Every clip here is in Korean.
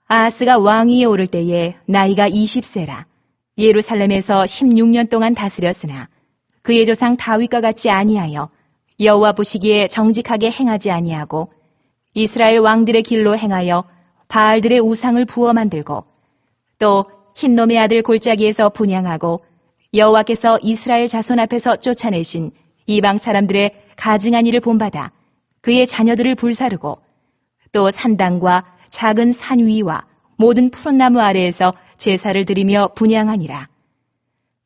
아하스가 왕위에 오를 때에 나이가 20세라. 예루살렘에서 16년 동안 다스렸으나 그의 조상 다윗과 같이 아니하여 여호와 보시기에 정직하게 행하지 아니하고 이스라엘 왕들의 길로 행하여 바알들의 우상을 부어 만들고 또 흰놈의 아들 골짜기에서 분향하고 여호와께서 이스라엘 자손 앞에서 쫓아내신 이방 사람들의 가증한 일을 본받아 그의 자녀들을 불사르고 또 산당과 작은 산 위와 모든 푸른 나무 아래에서 제사를 드리며 분향하니라.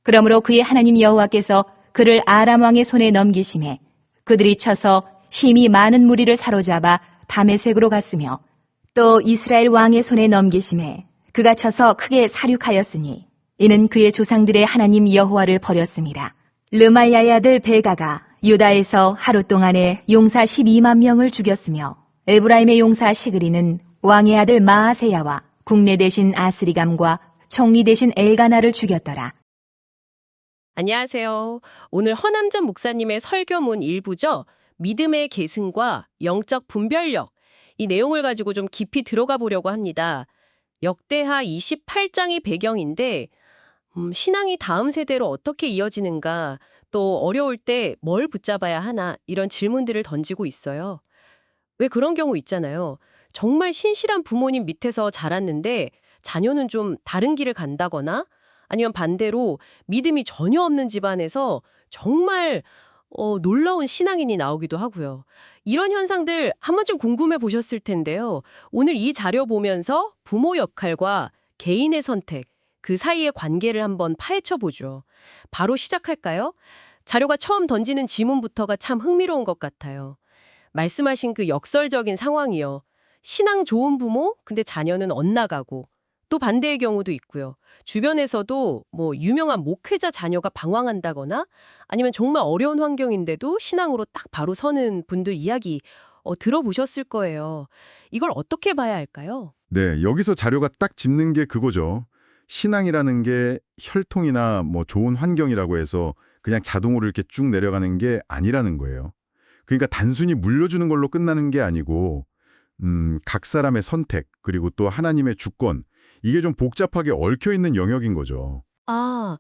그러므로 그의 하나님 여호와께서 그를 아람 왕의 손에 넘기심에 그들이 쳐서 힘이 많은 무리를 사로잡아 다메섹으로 갔으며 또 이스라엘 왕의 손에 넘기심에 그가 쳐서 크게 사륙하였으니 이는 그의 조상들의 하나님 여호와를 버렸습니다. 르말야의 아들 베가가 유다에서 하루 동안에 용사 12만 명을 죽였으며 에브라임의 용사 시그리는 왕의 아들 마아세야와 국내 대신 아스리감과 총리 대신 엘가나를 죽였더라. 안녕하세요. 오늘 허남전 목사님의 설교문 일부죠. 믿음의 계승과 영적 분별력. 이 내용을 가지고 좀 깊이 들어가 보려고 합니다. 역대하 28장이 배경인데 신앙이 다음 세대로 어떻게 이어지는가, 또 어려울 때 뭘 붙잡아야 하나 이런 질문들을 던지고 있어요. 왜 그런 경우 있잖아요. 정말 신실한 부모님 밑에서 자랐는데 자녀는 좀 다른 길을 간다거나 아니면 반대로 믿음이 전혀 없는 집안에서 정말 놀라운 신앙인이 나오기도 하고요. 이런 현상들 한 번쯤 궁금해 보셨을 텐데요. 오늘 이 자료 보면서 부모 역할과 개인의 선택, 그 사이의 관계를 한번 파헤쳐 보죠. 바로 시작할까요? 자료가 처음 던지는 지문부터가 참 흥미로운 것 같아요. 말씀하신 그 역설적인 상황이요. 신앙 좋은 부모, 근데 자녀는 엇나가고 또 반대의 경우도 있고요. 주변에서도 유명한 목회자 자녀가 방황한다거나 아니면 정말 어려운 환경인데도 신앙으로 딱 바로 서는 분들 이야기 들어보셨을 거예요. 이걸 어떻게 봐야 할까요? 네, 여기서 자료가 딱 짚는 게 그거죠. 신앙이라는 게 혈통이나 좋은 환경이라고 해서 그냥 자동으로 이렇게 쭉 내려가는 게 아니라는 거예요. 그러니까 단순히 물려주는 걸로 끝나는 게 아니고 각 사람의 선택, 그리고 또 하나님의 주권, 이게 좀 복잡하게 얽혀있는 영역인 거죠. 아,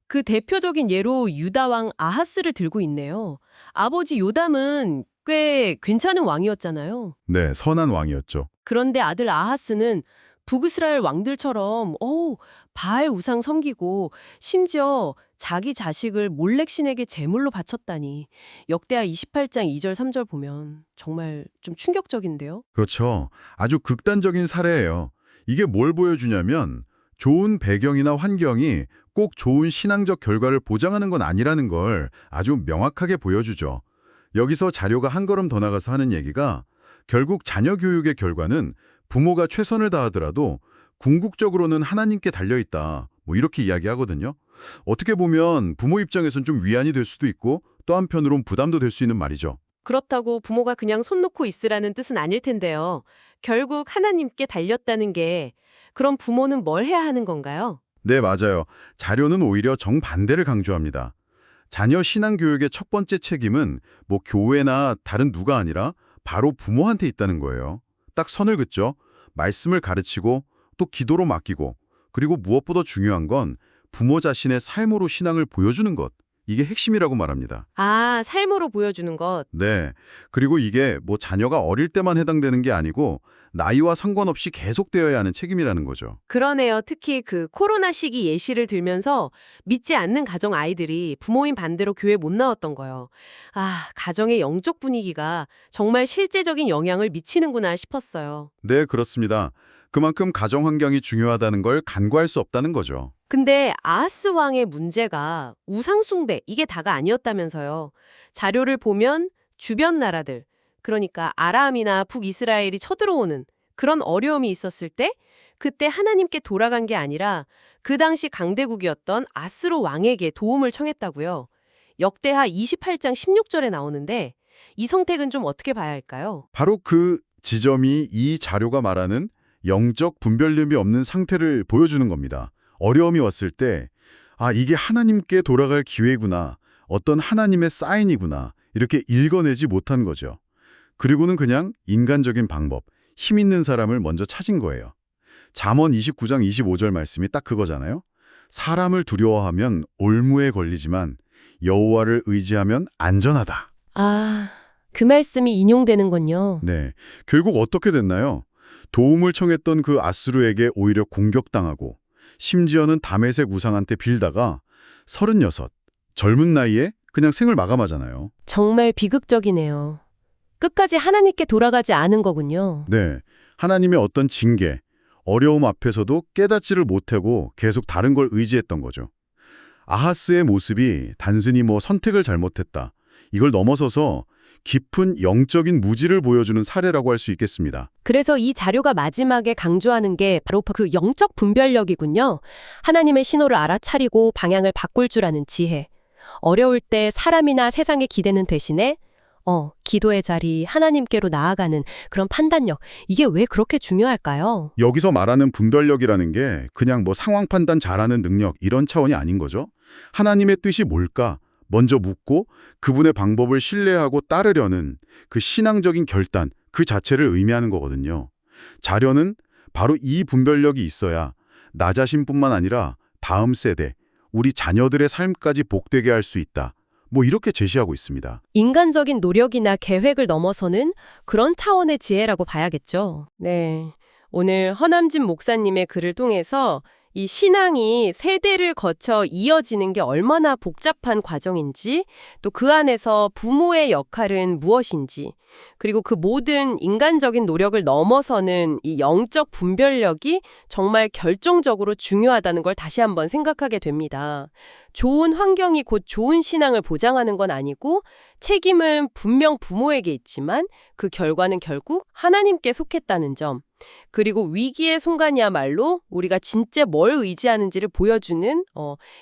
그 대표적인 예로 유다 왕 아하스를 들고 있네요. 아버지 요담은 꽤 괜찮은 왕이었잖아요. 네, 선한 왕이었죠. 그런데 아들 아하스는 북이스라엘 왕들처럼 바알 우상 섬기고 심지어 자기 자식을 몰렉 신에게 제물로 바쳤다니. 역대하 28장 2절 3절 보면 정말 좀 충격적인데요. 그렇죠. 아주 극단적인 사례예요. 이게 뭘 보여주냐면 좋은 배경이나 환경이 꼭 좋은 신앙적 결과를 보장하는 건 아니라는 걸 아주 명확하게 보여주죠. 여기서 자료가 한 걸음 더 나가서 하는 얘기가 결국 자녀 교육의 결과는 부모가 최선을 다하더라도 궁극적으로는 하나님께 달려있다. 이렇게 이야기하거든요. 어떻게 보면 부모 입장에선 좀 위안이 될 수도 있고 또 한편으론 부담도 될 수 있는 말이죠. 그렇다고 부모가 그냥 손 놓고 있으라는 뜻은 아닐 텐데요. 결국 하나님께 달렸다는 게 그럼 부모는 뭘 해야 하는 건가요? 네, 맞아요. 자료는 오히려 정반대를 강조합니다. 자녀 신앙 교육의 첫 번째 책임은 교회나 다른 누가 아니라 바로 부모한테 있다는 거예요. 딱 선을 긋죠. 말씀을 가르치고 또 기도로 맡기고, 그리고 무엇보다 중요한 건 부모 자신의 삶으로 신앙을 보여주는 것. 이게 핵심이라고 말합니다. 아, 삶으로 보여주는 것. 네. 그리고 이게 자녀가 어릴 때만 해당되는 게 아니고 나이와 상관없이 계속되어야 하는 책임이라는 거죠. 그러네요. 특히 그 코로나 시기 예시를 들면서 믿지 않는 가정 아이들이 부모님 반대로 교회 못 나왔던 거예요. 아, 가정의 영적 분위기가 정말 실제적인 영향을 미치는구나 싶었어요. 네, 그렇습니다. 그만큼 가정 환경이 중요하다는 걸 간과할 수 없다는 거죠. 근데 아하스 왕의 문제가 우상 숭배 이게 다가 아니었다면서요. 자료를 보면 주변 나라들, 그러니까 아람이나 북이스라엘이 쳐들어오는 그런 어려움이 있었을 때 그때 하나님께 돌아간 게 아니라 그 당시 강대국이었던 아스로 왕에게 도움을 청했다고요. 역대하 28장 16절에 나오는데 이 선택은 좀 어떻게 봐야 할까요? 바로 그 지점이 이 자료가 말하는 영적 분별력이 없는 상태를 보여주는 겁니다. 어려움이 왔을 때 이게 하나님께 돌아갈 기회구나, 어떤 하나님의 사인이구나 이렇게 읽어내지 못한 거죠. 그리고는 그냥 인간적인 방법, 힘 있는 사람을 먼저 찾은 거예요. 잠언 29장 25절 말씀이 딱 그거잖아요. 사람을 두려워하면 올무에 걸리지만 여호와를 의지하면 안전하다. 아, 그 말씀이 인용되는군요. 네, 결국 어떻게 됐나요? 도움을 청했던 그 아수르에게 오히려 공격당하고 심지어는 다메섹 우상한테 빌다가 36, 젊은 나이에 그냥 생을 마감하잖아요. 정말 비극적이네요. 끝까지 하나님께 돌아가지 않은 거군요. 네, 하나님의 어떤 징계, 어려움 앞에서도 깨닫지를 못하고 계속 다른 걸 의지했던 거죠. 아하스의 모습이 단순히 선택을 잘못했다. 이걸 넘어서서 깊은 영적인 무지를 보여주는 사례라고 할 수 있겠습니다. 그래서 이 자료가 마지막에 강조하는 게 바로 그 영적 분별력이군요. 하나님의 신호를 알아차리고 방향을 바꿀 줄 아는 지혜. 어려울 때 사람이나 세상의 기대는 대신에 기도의 자리, 하나님께로 나아가는 그런 판단력. 이게 왜 그렇게 중요할까요? 여기서 말하는 분별력이라는 게 그냥 상황 판단 잘하는 능력 이런 차원이 아닌 거죠. 하나님의 뜻이 뭘까? 먼저 묻고 그분의 방법을 신뢰하고 따르려는 그 신앙적인 결단, 그 자체를 의미하는 거거든요. 자료는 바로 이 분별력이 있어야 나 자신뿐만 아니라 다음 세대, 우리 자녀들의 삶까지 복되게 할 수 있다. 이렇게 제시하고 있습니다. 인간적인 노력이나 계획을 넘어서는 그런 차원의 지혜라고 봐야겠죠. 네. 오늘 허남진 목사님의 글을 통해서 이 신앙이 세대를 거쳐 이어지는 게 얼마나 복잡한 과정인지, 또 그 안에서 부모의 역할은 무엇인지, 그리고 그 모든 인간적인 노력을 넘어서는 이 영적 분별력이 정말 결정적으로 중요하다는 걸 다시 한번 생각하게 됩니다. 좋은 환경이 곧 좋은 신앙을 보장하는 건 아니고 책임은 분명 부모에게 있지만 그 결과는 결국 하나님께 속했다는 점. 그리고 위기의 순간이야말로 우리가 진짜 뭘 의지하는지를 보여주는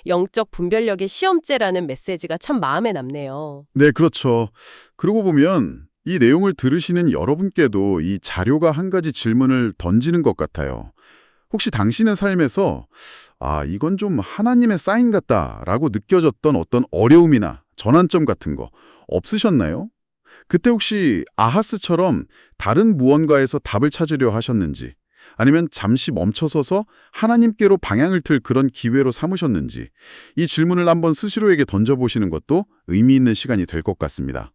영적 분별력의 시험제라는 메시지가 참 마음에 남네요. 네, 그렇죠. 그러고 보면 이 내용을 들으시는 여러분께도 이 자료가 한 가지 질문을 던지는 것 같아요. 혹시 당신의 삶에서 이건 좀 하나님의 사인 같다라고 느껴졌던 어떤 어려움이나 전환점 같은 거 없으셨나요? 그때 혹시 아하스처럼 다른 무언가에서 답을 찾으려 하셨는지, 아니면 잠시 멈춰서서 하나님께로 방향을 틀 그런 기회로 삼으셨는지, 이 질문을 한번 스스로에게 던져보시는 것도 의미 있는 시간이 될 것 같습니다.